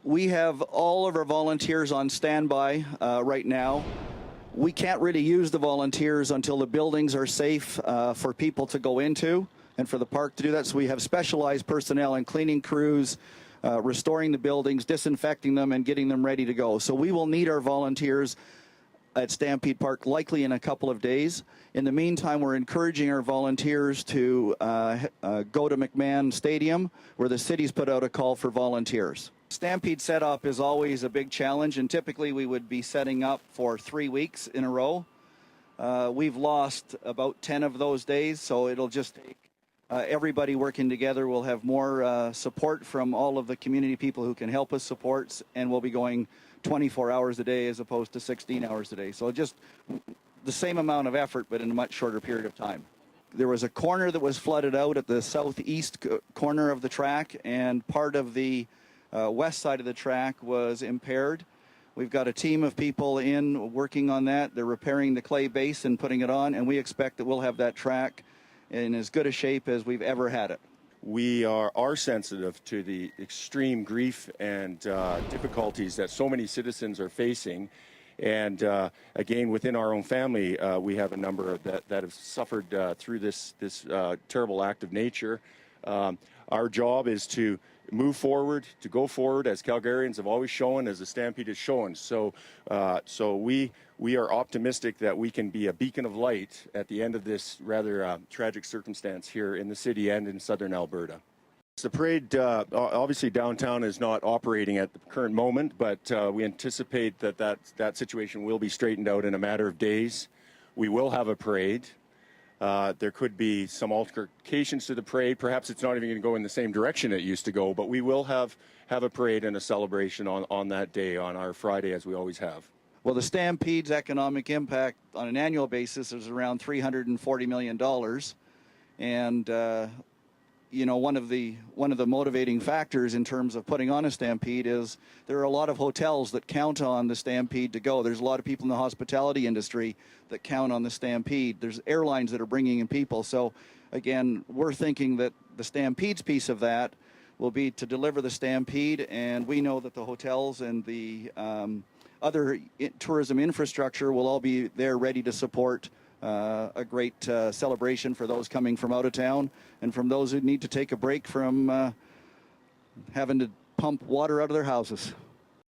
We have all of our volunteers on standby right now. We can't really use the volunteers until the buildings are safe for people to go into and for the park to do that. So we have specialized personnel and cleaning crews, restoring the buildings, disinfecting them, and getting them ready to go. So we will need our volunteers at Stampede Park likely in a couple of days. In the meantime, we're encouraging our volunteers to go to McMahon Stadium, where the city's put out a call for volunteers. Stampede setup is always a big challenge, and typically we would be setting up for 3 weeks in a row. We've lost about 10 of those days, so it'll just take everybody working together. We'll have more support from all of the community people who can help us support, and we'll be going 24 hours a day as opposed to 16 hours a day. So just the same amount of effort, but in a much shorter period of time. There was a corner that was flooded out at the southeast corner of the track, and part of the west side of the track was impaired. We've got a team of people in working on that. They're repairing the clay base and putting it on, and we expect that we'll have that track in as good a shape as we've ever had it. We are sensitive to the extreme grief and difficulties that so many citizens are facing. And again, within our own family, we have a number that have suffered through this terrible act of nature. Our job is to move forward, to go forward, as Calgarians have always shown, as the Stampede has shown. So we are optimistic that we can be a beacon of light at the end of this rather tragic circumstance here in the city and in southern Alberta. The parade, obviously downtown is not operating at the current moment, but we anticipate that situation will be straightened out in a matter of days. We will have a parade. There could be some altercations to the parade. Perhaps it's not even going to go in the same direction it used to go, but we will have a parade and a celebration on that day, on our Friday, as we always have. Well, the Stampede's economic impact on an annual basis is around $340 million. And, you know, one of the motivating factors in terms of putting on a Stampede is there are a lot of hotels that count on the Stampede to go. There's a lot of people in the hospitality industry that count on the Stampede. There's airlines that are bringing in people. So, again, we're thinking that the Stampede's piece of that will be to deliver the Stampede, and we know that the hotels and the other tourism infrastructure will all be there ready to support a great celebration for those coming from out of town and from those who need to take a break from having to pump water out of their houses.